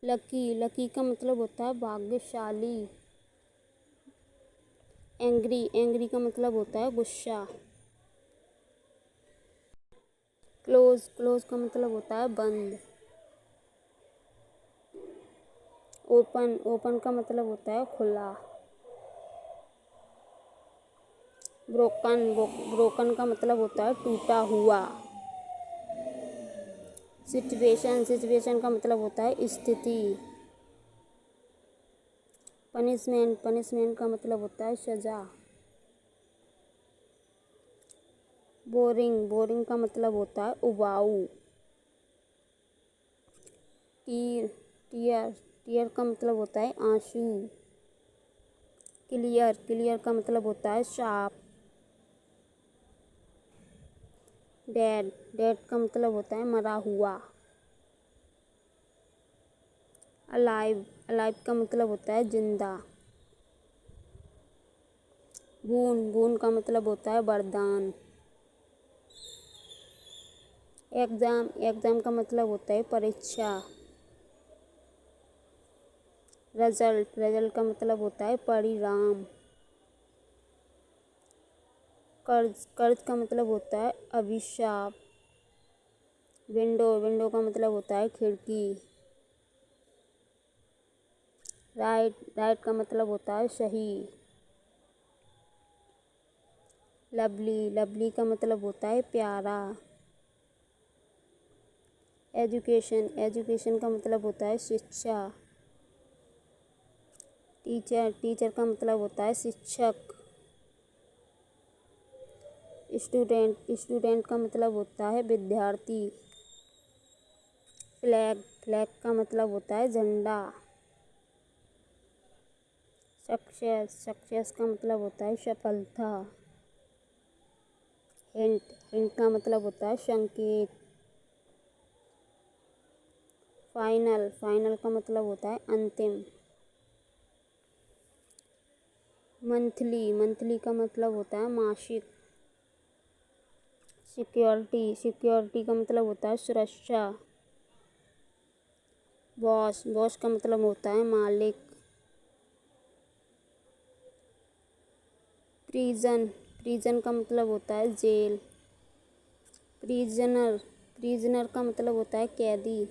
Lucky, lucky का मतलब होता है भाग्यशाली। एंग्री, एंग्री का मतलब होता है गुस्सा। क्लोज, क्लोज का मतलब होता है बंद। ओपन, ओपन का मतलब होता है खुला। ब्रोकन, ब्रोकन का मतलब होता है टूटा हुआ। सिचुएशन, सिचुएशन का मतलब होता है स्थिति। पनिशमेंट, पनिशमेंट का मतलब होता है सजा। बोरिंग, बोरिंग का मतलब होता है उबाऊ। टीयर, टीयर, टीयर का मतलब होता है आंसू। क्लियर, क्लियर का मतलब होता है साफ। डेड, डेड का मतलब होता है मरा हुआ। अलाइव, अलाइव का मतलब होता है जिंदा। बून, बून का मतलब होता है वरदान। एग्ज़ाम, एग्ज़ाम का मतलब होता है परीक्षा। रिजल्ट, रिजल्ट का मतलब होता है परिणाम। कर्ज, कर्ज का मतलब होता है अभिशाप। विंडो, विंडो का मतलब होता है खिड़की। राइट, राइट का मतलब होता है सही। लवली, लवली का मतलब होता है प्यारा। एजुकेशन, एजुकेशन का मतलब होता है शिक्षा। टीचर, टीचर का मतलब होता है शिक्षक। स्टूडेंट, स्टूडेंट का मतलब होता है विद्यार्थी। फ्लैग, फ्लैग का मतलब होता है झंडा। सक्सेस, सक्सेस का मतलब होता है सफलता। हिंट, हिंट का मतलब होता है संकेत। फाइनल, फाइनल का मतलब होता है अंतिम। मंथली, मंथली का मतलब होता है मासिक। सिक्योरिटी, सिक्योरिटी का मतलब होता है सुरक्षा। बॉस, बॉस का मतलब होता है मालिक। प्रिजन, प्रिजन का मतलब होता है जेल। प्रिजनर, प्रिजनर का मतलब होता है कैदी।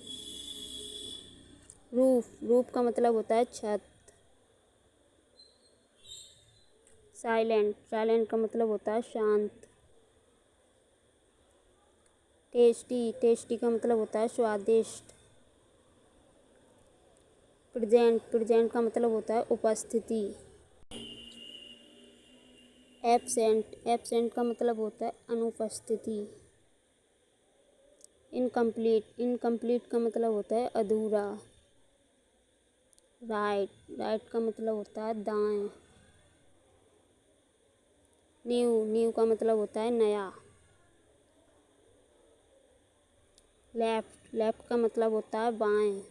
रूफ, रूफ का मतलब होता है छत। साइलेंट, साइलेंट का मतलब होता है शांत। टेस्टी, टेस्टी का मतलब होता है स्वादिष्ट। प्रेजेंट, प्रेजेंट का मतलब होता है उपस्थिति। एब्सेंट, एब्सेंट का मतलब होता है अनुपस्थिति। इनकम्प्लीट, इनकम्प्लीट का मतलब होता है अधूरा। राइट, राइट का मतलब होता है दाएं। न्यू, न्यू का मतलब होता है नया। लेफ्ट, लेफ्ट का मतलब होता है बाएं।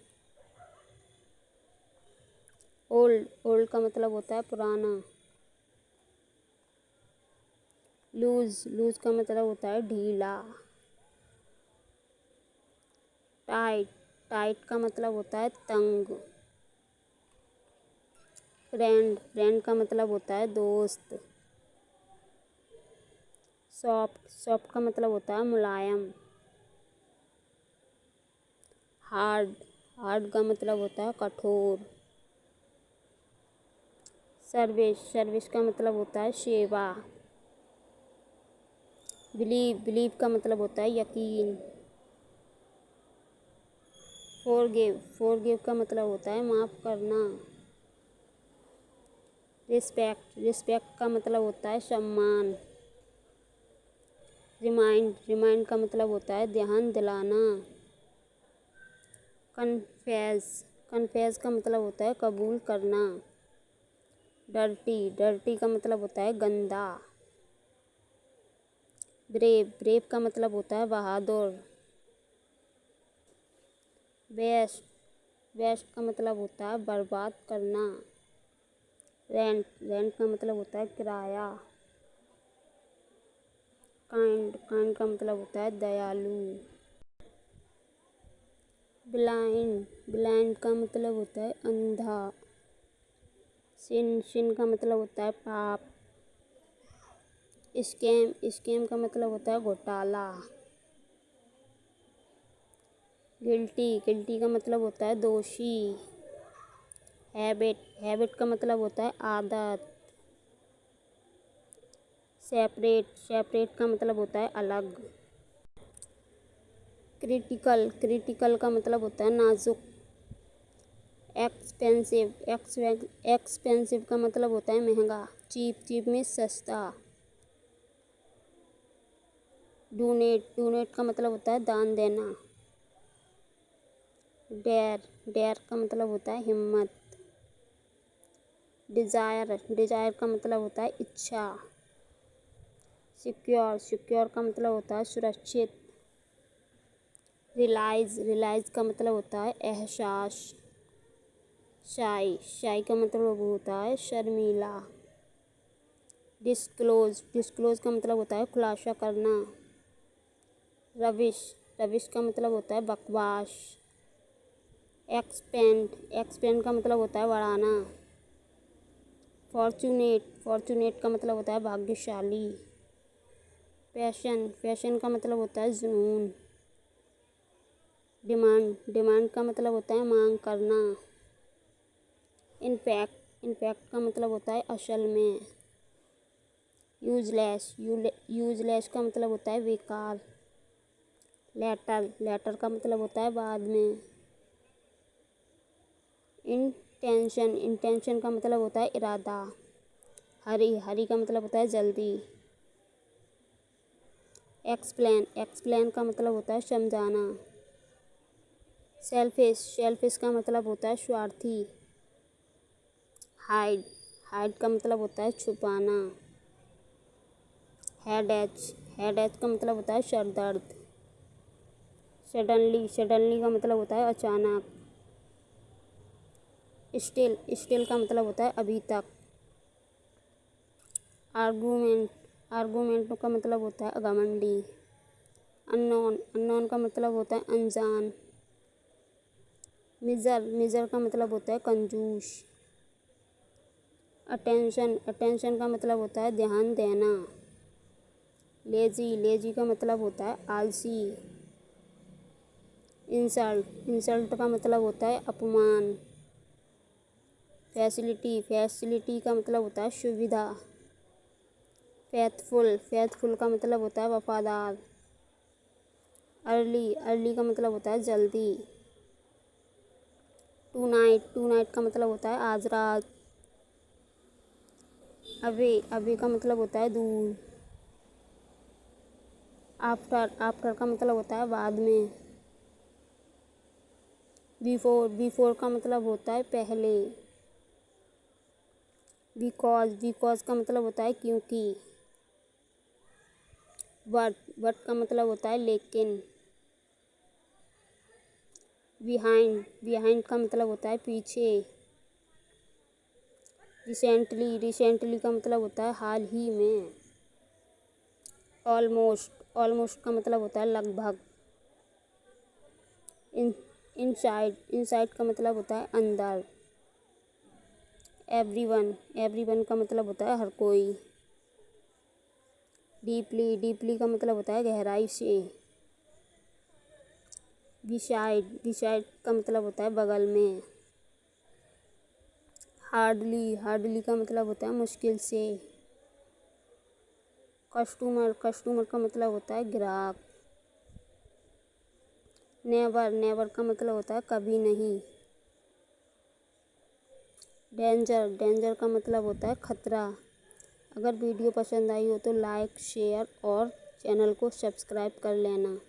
ओल्ड, ओल्ड का मतलब होता है पुराना। लूज, लूज का मतलब होता है ढीला। टाइट, टाइट का मतलब होता है तंग। फ्रेंड, फ्रेंड का मतलब होता है दोस्त। सॉफ्ट, सॉफ्ट का मतलब होता है मुलायम। हार्ड, हार्ड का मतलब होता है कठोर। सर्विस, सर्विस का मतलब होता है सेवा। बिलीव, बिलीव का मतलब होता है यकीन। फॉरगिव, फॉरगिव का मतलब होता है माफ़ करना। रिस्पेक्ट, रिस्पेक्ट का मतलब होता है सम्मान। रिमाइंड, रिमाइंड का मतलब होता है ध्यान दिलाना। कन्फेस, कन्फेस का मतलब होता है कबूल करना। डर्टी, डर्टी का मतलब होता है गंदा। ब्रेव, ब्रेव का मतलब होता है बहादुर। वेस्ट, वेस्ट का मतलब होता है बर्बाद करना। रेंट, रेंट का मतलब होता है किराया। काइंड, काइंड का मतलब होता है दयालु। ब्लाइंड, ब्लाइंड का मतलब होता है अंधा। सिन का मतलब होता है पाप। स्कैम, स्कैम का मतलब होता है घोटाला। गिल्टी, गिल्टी का मतलब होता है दोषी। हैबिट, हैबिट का मतलब होता है आदत। सेपरेट, सेपरेट का मतलब होता है अलग। क्रिटिकल, क्रिटिकल का मतलब होता है नाजुक। एक्सपेंसिव, एक्सपेंसिव का मतलब होता है महंगा। चीप, चीप में सस्ता। डोनेट, डोनेट का मतलब होता है दान देना। डेयर, डेयर का मतलब होता है हिम्मत। डिज़ायर, डिज़ायर का मतलब होता है इच्छा। सिक्योर, सिक्योर का मतलब होता है सुरक्षित। रिलाइज, रिलाइज का मतलब होता है एहसास। शाई, शाई का मतलब होता है शर्मीला। डिस्क्लोज, डिस्क्लोज का मतलब होता है खुलासा करना। रविश, रविश का मतलब होता है बकवास। एक्सपेंड, एक्सपेंड का मतलब होता है बढ़ाना। फॉर्चुनेट, फॉर्चुनेट का मतलब होता है भाग्यशाली। पैशन, पैशन का मतलब होता है जुनून। डिमांड, डिमांड का मतलब होता है मांग करना। इनफैक्ट, इनफैक्ट का मतलब होता है असल में। यूजलेस, यूजलेस का मतलब होता है बेकार। लेटर, लेटर का मतलब होता है बाद में। इंटेंशन, इंटेंशन का मतलब होता है इरादा। हरी, हरी का मतलब होता है जल्दी। एक्सप्लेन, एक्सप्लेन का मतलब होता है समझाना। सेल्फिश, सेल्फिश का मतलब होता है स्वार्थी। हाइड, हाइड का मतलब होता है छुपाना। हेडेच, हेडेच का मतलब होता है सर दर्द। सडनली, सडनली का मतलब होता है अचानक। स्टिल, स्टिल का मतलब होता है अभी तक। आर्गूमेंट, आर्गूमेंट का मतलब होता है घमंडी। अननोन, अननोन का मतलब होता है अनजान। मिज़र, मिज़र का मतलब होता है कंजूस। अटेंशन, अटेंशन का मतलब होता है ध्यान देना। लेजी, लेजी का मतलब होता है आलसी। इंसल्ट, इंसल्ट का मतलब होता है अपमान। फैसिलिटी, फैसिलिटी का मतलब होता है सुविधा। फेथफुल, फेथफुल का मतलब होता है वफादार। अर्ली, अर्ली का मतलब होता है जल्दी। टू नाइट, टू नाइट का मतलब होता है आज रात। अवे, अवे का मतलब होता है दूर। आफ्टर, आफ्टर का मतलब होता है बाद में। बिफोर, बिफोर का मतलब होता है पहले। बिकॉज, बिकॉज का मतलब होता है क्योंकि। बट का मतलब होता है लेकिन। बिहाइंड, बिहाइंड का मतलब होता है पीछे। रिसेंटली, रिसेंटली का मतलब होता है हाल ही में। ऑलमोस्ट, ऑलमोस्ट का मतलब होता है लगभग। इनसाइड, इनसाइड का मतलब होता है अंदर। एवरीवन, एवरीवन का मतलब होता है हर कोई। डीपली, डीपली का मतलब होता है गहराई से। बिसाइड, बिसाइड का मतलब होता है बगल में। हार्डली, हार्डली का मतलब होता है मुश्किल से। कस्टमर, कस्टमर का मतलब होता है ग्राहक। नेवर, नेवर का मतलब होता है कभी नहीं। डेंजर, डेंजर का मतलब होता है खतरा। अगर वीडियो पसंद आई हो तो लाइक, शेयर और चैनल को सब्सक्राइब कर लेना।